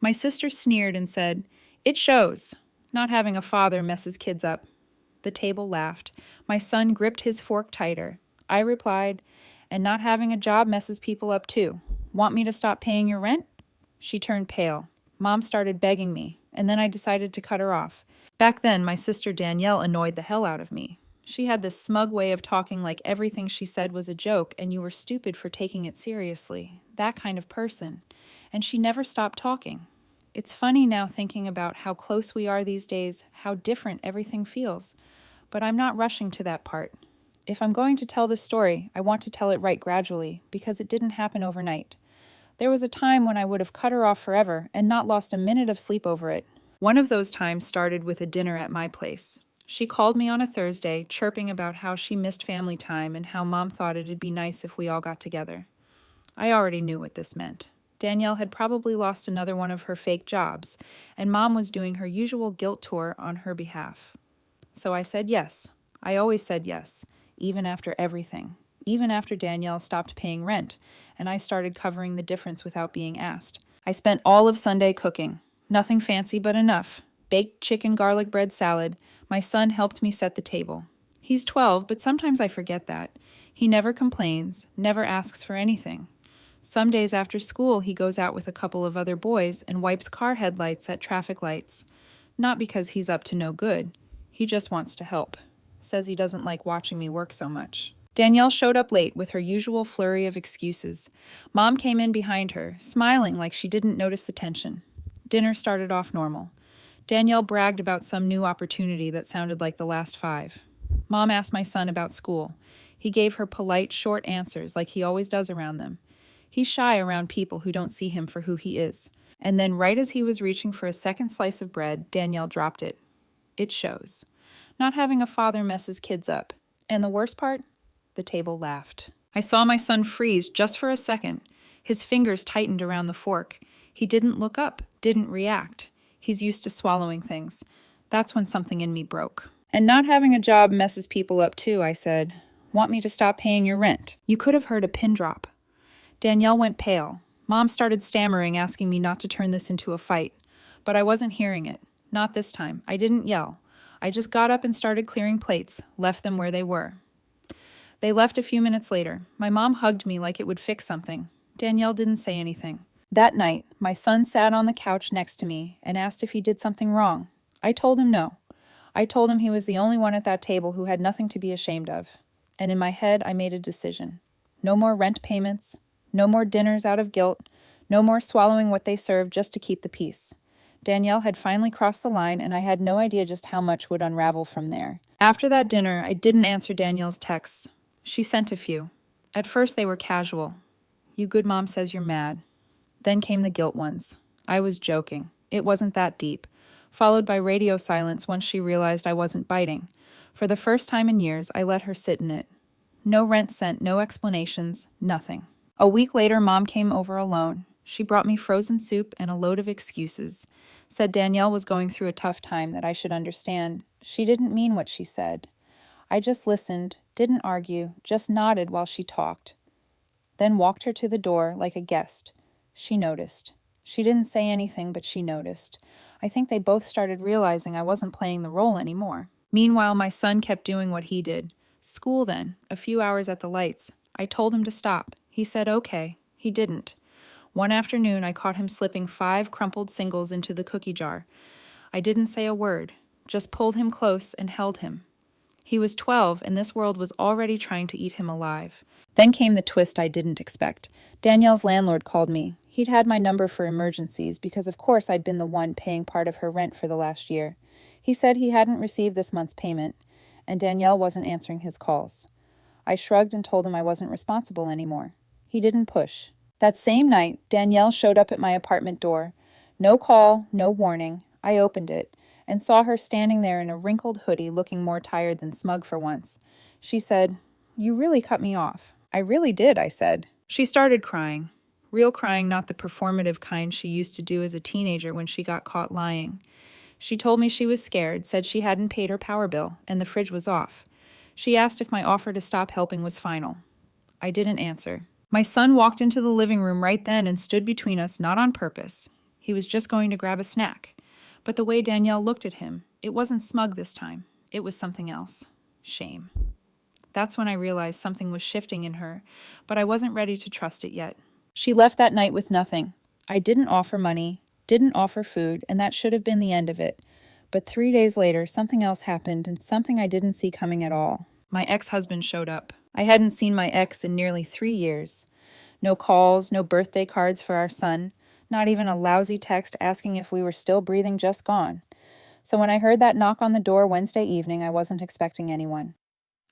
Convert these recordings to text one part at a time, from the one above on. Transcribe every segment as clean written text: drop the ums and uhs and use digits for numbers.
My sister sneered and said, "It shows. Not having a father messes kids up." The table laughed. My son gripped his fork tighter. I replied, "And not having a job messes people up too. Want me to stop paying your rent?" She turned pale. Mom started begging me, and then I decided to cut her off. Back then, my sister Danielle annoyed the hell out of me. She had this smug way of talking like everything she said was a joke and you were stupid for taking it seriously. That kind of person. And she never stopped talking. It's funny now thinking about how close we are these days, how different everything feels. But I'm not rushing to that part. If I'm going to tell this story, I want to tell it right gradually, because it didn't happen overnight. There was a time when I would have cut her off forever and not lost a minute of sleep over it. One of those times started with a dinner at my place. She called me on a Thursday, chirping about how she missed family time and how Mom thought it'd be nice if we all got together. I already knew what this meant. Danielle had probably lost another one of her fake jobs, and Mom was doing her usual guilt tour on her behalf. So I said yes. I always said yes, even after everything. Even after Danielle stopped paying rent, and I started covering the difference without being asked. I spent all of Sunday cooking. Nothing fancy but enough. Baked chicken garlic bread salad. My son helped me set the table. He's 12, but sometimes I forget that. He never complains, never asks for anything. Some days after school, he goes out with a couple of other boys and wipes car headlights at traffic lights. Not because he's up to no good. He just wants to help. Says he doesn't like watching me work so much. Danielle showed up late with her usual flurry of excuses. Mom came in behind her, smiling like she didn't notice the tension. Dinner started off normal. Danielle bragged about some new opportunity that sounded like the last 5. Mom asked my son about school. He gave her polite, short answers like he always does around them. He's shy around people who don't see him for who he is. And then right as he was reaching for a second slice of bread, Danielle dropped it. It shows. Not having a father messes kids up. And the worst part? The table laughed. I saw my son freeze just for a second. His fingers tightened around the fork. He didn't look up, didn't react. He's used to swallowing things. That's when something in me broke. And not having a job messes people up too, I said. Want me to stop paying your rent? You could have heard a pin drop. Danielle went pale. Mom started stammering, asking me not to turn this into a fight. But I wasn't hearing it. Not this time. I didn't yell. I just got up and started clearing plates, left them where they were. They left a few minutes later. My mom hugged me like it would fix something. Danielle didn't say anything. That night, my son sat on the couch next to me and asked if he did something wrong. I told him no. I told him he was the only one at that table who had nothing to be ashamed of. And in my head, I made a decision. No more rent payments. No more dinners out of guilt. No more swallowing what they served just to keep the peace. Danielle had finally crossed the line, and I had no idea just how much would unravel from there. After that dinner, I didn't answer Danielle's texts. She sent a few. At first, they were casual. "You good mom says you're mad." Then came the guilt ones. I was joking. It wasn't that deep. Followed by radio silence once she realized I wasn't biting. For the first time in years, I let her sit in it. No rent sent, no explanations, nothing. A week later, Mom came over alone. She brought me frozen soup and a load of excuses. Said Danielle was going through a tough time that I should understand. She didn't mean what she said. I just listened, didn't argue, just nodded while she talked. Then walked her to the door like a guest. She noticed. She didn't say anything, but she noticed. I think they both started realizing I wasn't playing the role anymore. Meanwhile, my son kept doing what he did. School then, a few hours at the lights. I told him to stop. He said okay. He didn't. One afternoon, I caught him slipping 5 crumpled singles into the cookie jar. I didn't say a word, just pulled him close and held him. He was 12, and this world was already trying to eat him alive. Then came the twist I didn't expect. Danielle's landlord called me. He'd had my number for emergencies, because of course I'd been the one paying part of her rent for the last year. He said he hadn't received this month's payment, and Danielle wasn't answering his calls. I shrugged and told him I wasn't responsible anymore. He didn't push. That same night, Danielle showed up at my apartment door. No call, no warning. I opened it and saw her standing there in a wrinkled hoodie, looking more tired than smug for once. She said, "You really cut me off." "I really did," I said. She started crying. Real crying, not the performative kind she used to do as a teenager when she got caught lying. She told me she was scared, said she hadn't paid her power bill, and the fridge was off. She asked if my offer to stop helping was final. I didn't answer. My son walked into the living room right then and stood between us, not on purpose. He was just going to grab a snack. But the way Danielle looked at him, it wasn't smug this time. It was something else. Shame. That's when I realized something was shifting in her, but I wasn't ready to trust it yet. She left that night with nothing. I didn't offer money, didn't offer food, and that should have been the end of it. But 3 days later, something else happened, and something I didn't see coming at all. My ex-husband showed up. I hadn't seen my ex in nearly 3 years. No calls, no birthday cards for our son, not even a lousy text asking if we were still breathing, just gone. So when I heard that knock on the door Wednesday evening, I wasn't expecting anyone.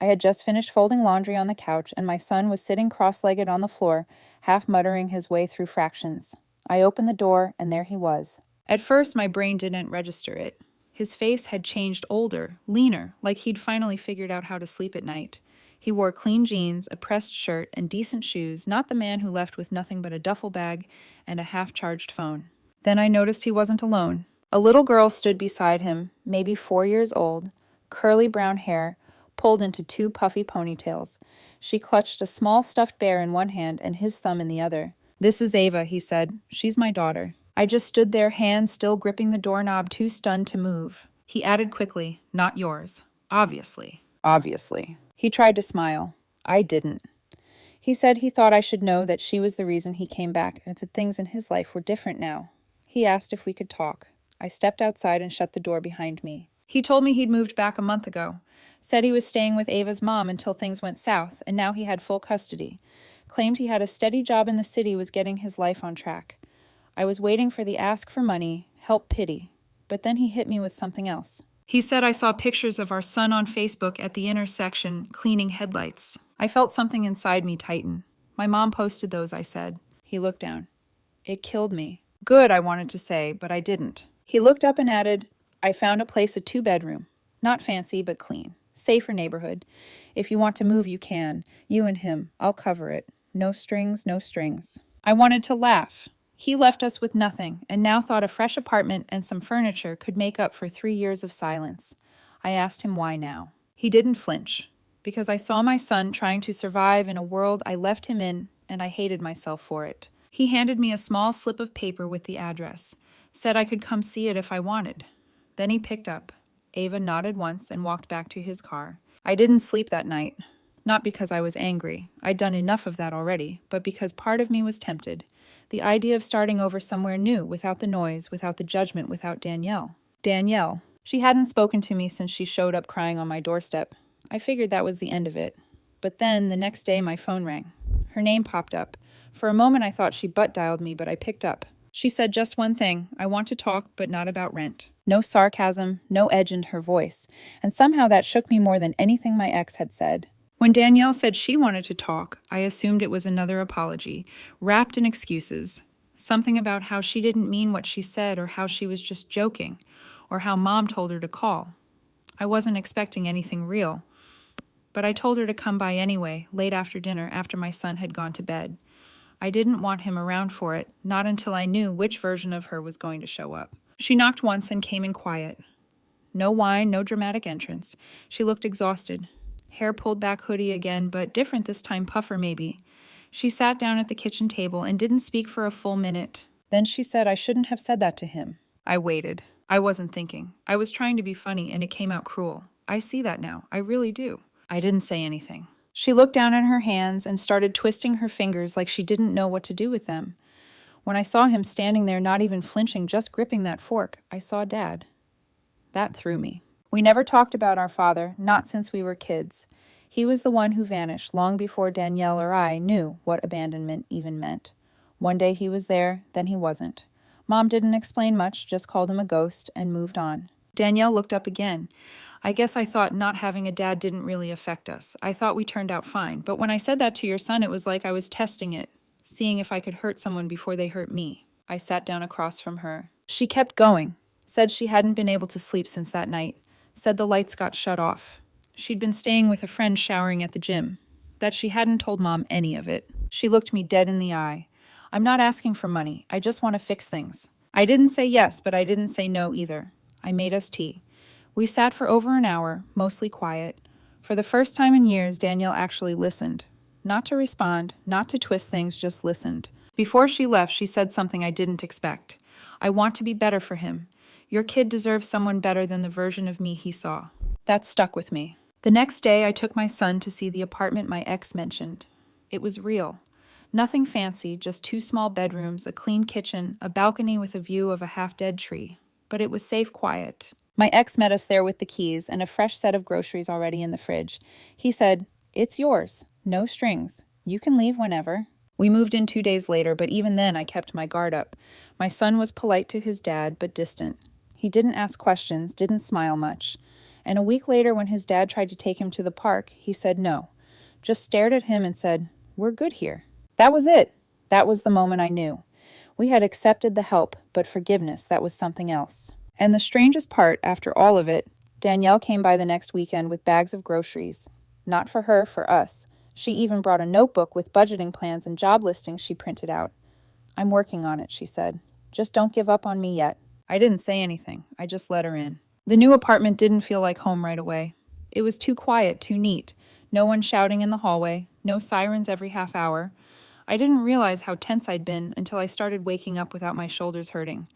I had just finished folding laundry on the couch, and my son was sitting cross-legged on the floor, half muttering his way through fractions. I opened the door, and there he was. At first, my brain didn't register it. His face had changed older, leaner, like he'd finally figured out how to sleep at night. He wore clean jeans, a pressed shirt, and decent shoes, not the man who left with nothing but a duffel bag and a half-charged phone. Then I noticed he wasn't alone. A little girl stood beside him, maybe 4 years old, curly brown hair, pulled into 2 puffy ponytails. She clutched a small stuffed bear in one hand and his thumb in the other. "This is Ava," he said. "She's my daughter." I just stood there, hands still gripping the doorknob, too stunned to move. He added quickly, "Not yours. Obviously." Obviously. He tried to smile. I didn't. He said he thought I should know that she was the reason he came back and that things in his life were different now. He asked if we could talk. I stepped outside and shut the door behind me. He told me he'd moved back a month ago. Said he was staying with Ava's mom until things went south, and now he had full custody. Claimed he had a steady job in the city, was getting his life on track. I was waiting for the ask for money, help, pity. But then he hit me with something else. He said I saw pictures of our son on Facebook at the intersection, cleaning headlights. I felt something inside me tighten. "My mom posted those," I said. He looked down. "It killed me." "Good," I wanted to say, but I didn't. He looked up and added, "I found a place, a 2-bedroom. Not fancy, but clean. Safer neighborhood. If you want to move, you can. You and him. I'll cover it. No strings, no strings." I wanted to laugh. He left us with nothing, and now thought a fresh apartment and some furniture could make up for 3 years of silence. I asked him why now. He didn't flinch. Because I saw my son trying to survive in a world I left him in, and I hated myself for it. He handed me a small slip of paper with the address. Said I could come see it if I wanted. Then he picked up. Ava nodded once and walked back to his car. I didn't sleep that night. Not because I was angry. I'd done enough of that already, but because part of me was tempted. The idea of starting over somewhere new, without the noise, without the judgment, without Danielle. Danielle. She hadn't spoken to me since she showed up crying on my doorstep. I figured that was the end of it. But then, the next day, my phone rang. Her name popped up. For a moment, I thought she butt-dialed me, but I picked up. She said just one thing: "I want to talk, but not about rent." No sarcasm, no edge in her voice, and somehow that shook me more than anything my ex had said. When Danielle said she wanted to talk, I assumed it was another apology, wrapped in excuses. Something about how she didn't mean what she said, or how she was just joking, or how Mom told her to call. I wasn't expecting anything real, but I told her to come by anyway, late after dinner, after my son had gone to bed. I didn't want him around for it, not until I knew which version of her was going to show up. She knocked once and came in quiet. No whine, no dramatic entrance. She looked exhausted. Hair pulled back, hoodie again, but different this time, puffer maybe. She sat down at the kitchen table and didn't speak for a full minute. Then she said I shouldn't have said that to him. I waited. I wasn't thinking. I was trying to be funny, and it came out cruel. I see that now. I really do. I didn't say anything. She looked down at her hands and started twisting her fingers like she didn't know what to do with them. When I saw him standing there, not even flinching, just gripping that fork, I saw Dad. That threw me. We never talked about our father, not since we were kids. He was the one who vanished long before Danielle or I knew what abandonment even meant. One day he was there, then he wasn't. Mom didn't explain much, just called him a ghost and moved on. Danielle looked up again. I guess I thought not having a dad didn't really affect us. I thought we turned out fine. But when I said that to your son, it was like I was testing it, seeing if I could hurt someone before they hurt me. I sat down across from her. She kept going. Said she hadn't been able to sleep since that night. Said the lights got shut off. She'd been staying with a friend showering at the gym. That she hadn't told Mom any of it. She looked me dead in the eye. I'm not asking for money. I just want to fix things. I didn't say yes, but I didn't say no either. I made us tea. We sat for over an hour, mostly quiet. For the first time in years, Danielle actually listened. Not to respond, not to twist things, just listened. Before she left, she said something I didn't expect. I want to be better for him. Your kid deserves someone better than the version of me he saw. That stuck with me. The next day, I took my son to see the apartment my ex mentioned. It was real. Nothing fancy, just 2 small bedrooms, a clean kitchen, a balcony with a view of a half-dead tree. But it was safe, quiet. My ex met us there with the keys and a fresh set of groceries already in the fridge. He said, "It's yours. No strings. You can leave whenever." We moved in 2 days later, but even then I kept my guard up. My son was polite to his dad, but distant. He didn't ask questions, didn't smile much. And a week later, when his dad tried to take him to the park, he said no. Just stared at him and said, "We're good here." That was it. That was the moment I knew. We had accepted the help, but forgiveness, that was something else. And the strangest part, after all of it, Danielle came by the next weekend with bags of groceries. Not for her, for us. She even brought a notebook with budgeting plans and job listings she printed out. "I'm working on it," she said. "Just don't give up on me yet." I didn't say anything. I just let her in. The new apartment didn't feel like home right away. It was too quiet, too neat. No one shouting in the hallway, no sirens every half hour. I didn't realize how tense I'd been until I started waking up without my shoulders hurting.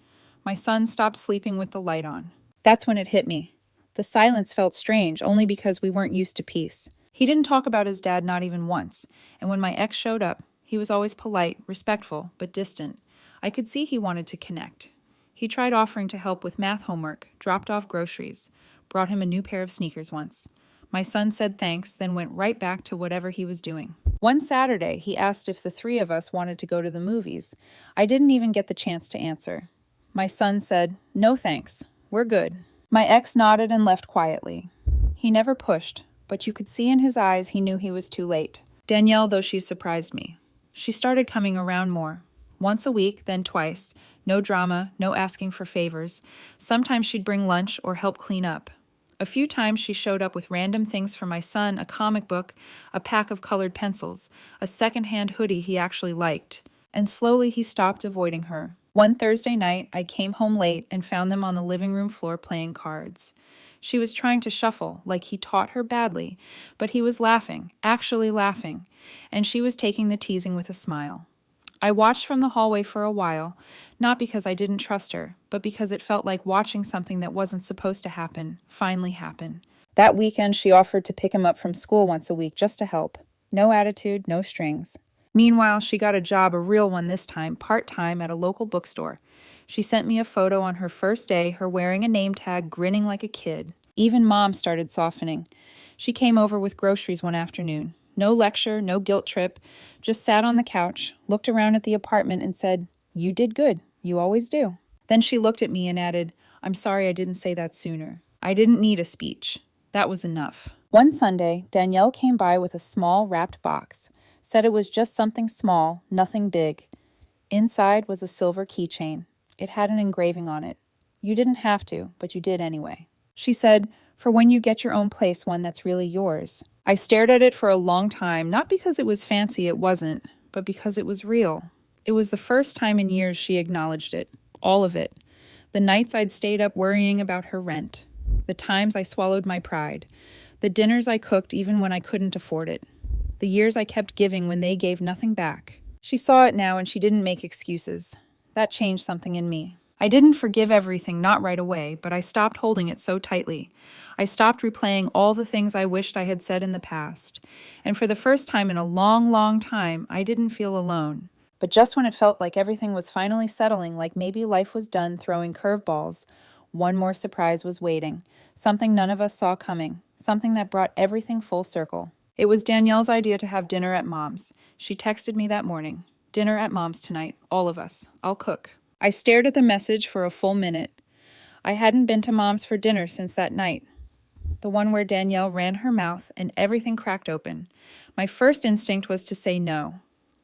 My son stopped sleeping with the light on. That's when it hit me. The silence felt strange, only because we weren't used to peace. He didn't talk about his dad not even once, and when my ex showed up, he was always polite, respectful, but distant. I could see he wanted to connect. He tried offering to help with math homework, dropped off groceries, brought him a new pair of sneakers once. My son said thanks, then went right back to whatever he was doing. One Saturday, he asked if the 3 of us wanted to go to the movies. I didn't even get the chance to answer. My son said, "No thanks, we're good." My ex nodded and left quietly. He never pushed, but you could see in his eyes he knew he was too late. Danielle, though, she surprised me. She started coming around more. Once a week, then twice. No drama, no asking for favors. Sometimes she'd bring lunch or help clean up. A few times she showed up with random things for my son, a comic book, a pack of colored pencils, a second-hand hoodie he actually liked. And slowly he stopped avoiding her. One Thursday night, I came home late and found them on the living room floor playing cards. She was trying to shuffle, like he taught her badly, but he was laughing, actually laughing, and she was taking the teasing with a smile. I watched from the hallway for a while, not because I didn't trust her, but because it felt like watching something that wasn't supposed to happen, finally happen. That weekend, she offered to pick him up from school once a week just to help. No attitude, no strings. Meanwhile, she got a job, a real one this time, part-time at a local bookstore. She sent me a photo on her first day, her wearing a name tag, grinning like a kid. Even Mom started softening. She came over with groceries one afternoon. No lecture, no guilt trip, just sat on the couch, looked around at the apartment and said, "You did good. You always do." Then she looked at me and added, "I'm sorry I didn't say that sooner." I didn't need a speech. That was enough. One Sunday, Danielle came by with a small wrapped box, said it was just something small, nothing big. Inside was a silver keychain. It had an engraving on it. You didn't have to, but you did anyway. She said, "For when you get your own place, one that's really yours." I stared at it for a long time, not because it was fancy, it wasn't, but because it was real. It was the first time in years she acknowledged it, all of it. The nights I'd stayed up worrying about her rent, the times I swallowed my pride, the dinners I cooked even when I couldn't afford it, the years I kept giving when they gave nothing back. She saw it now and she didn't make excuses. That changed something in me. I didn't forgive everything, not right away, but I stopped holding it so tightly. I stopped replaying all the things I wished I had said in the past. And for the first time in a long, long time, I didn't feel alone. But just when it felt like everything was finally settling, like maybe life was done throwing curveballs, one more surprise was waiting. Something none of us saw coming. Something that brought everything full circle. It was Danielle's idea to have dinner at Mom's. She texted me that morning. "Dinner at Mom's tonight, all of us. I'll cook." I stared at the message for a full minute. I hadn't been to Mom's for dinner since that night. The one where Danielle ran her mouth and everything cracked open. My first instinct was to say no.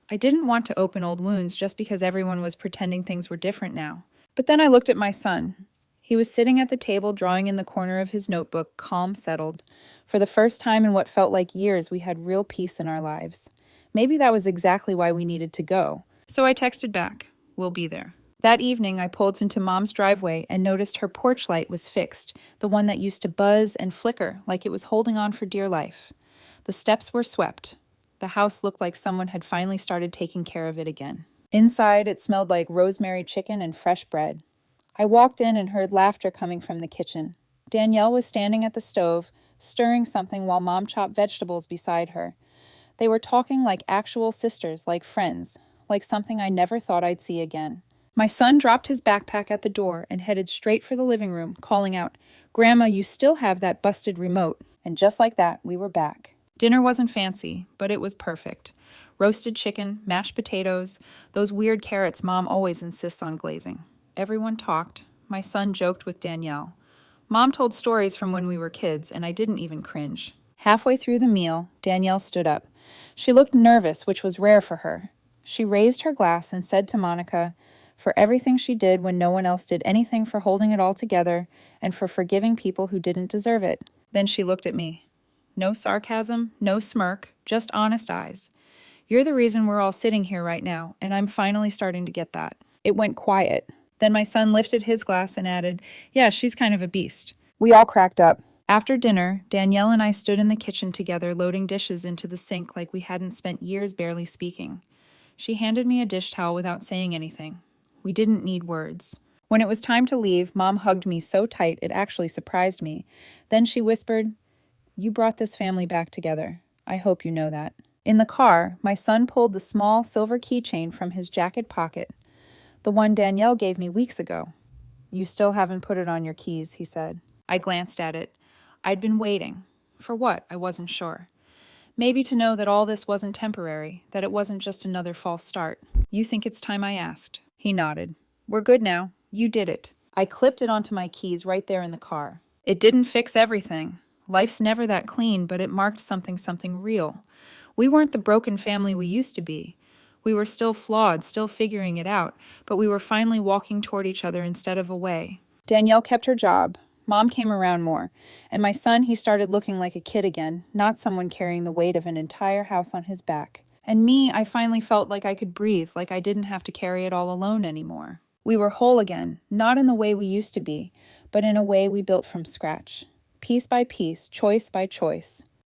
I didn't want to open old wounds just because everyone was pretending things were different now. But then I looked at my son. He was sitting at the table drawing in the corner of his notebook, calm, settled. For the first time in what felt like years, we had real peace in our lives. Maybe that was exactly why we needed to go. So I texted back, "We'll be there." That evening, I pulled into Mom's driveway and noticed her porch light was fixed, the one that used to buzz and flicker like it was holding on for dear life. The steps were swept. The house looked like someone had finally started taking care of it again. Inside, it smelled like rosemary chicken and fresh bread. I walked in and heard laughter coming from the kitchen. Danielle was standing at the stove, stirring something while Mom chopped vegetables beside her. They were talking like actual sisters, like friends, like something I never thought I'd see again. My son dropped his backpack at the door and headed straight for the living room, calling out, "Grandma, you still have that busted remote." And just like that, we were back. Dinner wasn't fancy, but it was perfect. Roasted chicken, mashed potatoes, those weird carrots Mom always insists on glazing. Everyone talked. My son joked with Danielle. Mom told stories from when we were kids, and I didn't even cringe. Halfway through the meal, Danielle stood up. She looked nervous, which was rare for her. She raised her glass and said to Monica, for everything she did when no one else did anything, for holding it all together, and for forgiving people who didn't deserve it. Then she looked at me. No sarcasm, no smirk, just honest eyes. "You're the reason we're all sitting here right now, and I'm finally starting to get that." It went quiet. Then my son lifted his glass and added, "Yeah, she's kind of a beast." We all cracked up. After dinner, Danielle and I stood in the kitchen together, loading dishes into the sink like we hadn't spent years barely speaking. She handed me a dish towel without saying anything. We didn't need words. When it was time to leave, Mom hugged me so tight it actually surprised me. Then she whispered, "You brought this family back together. I hope you know that." In the car, my son pulled the small silver keychain from his jacket pocket, the one Danielle gave me weeks ago. "You still haven't put it on your keys," he said. I glanced at it. I'd been waiting. For what? I wasn't sure. Maybe to know that all this wasn't temporary, that it wasn't just another false start. "You think it's time I asked?" He nodded. "We're good now. You did it." I clipped it onto my keys right there in the car. It didn't fix everything. Life's never that clean, but it marked something real. We weren't the broken family we used to be. We were still flawed, still figuring it out, but we were finally walking toward each other instead of away. Danielle kept her job. Mom came around more. And my son, he started looking like a kid again, not someone carrying the weight of an entire house on his back. And me, I finally felt like I could breathe, like I didn't have to carry it all alone anymore. We were whole again, not in the way we used to be, but in a way we built from scratch. Piece by piece, choice by choice.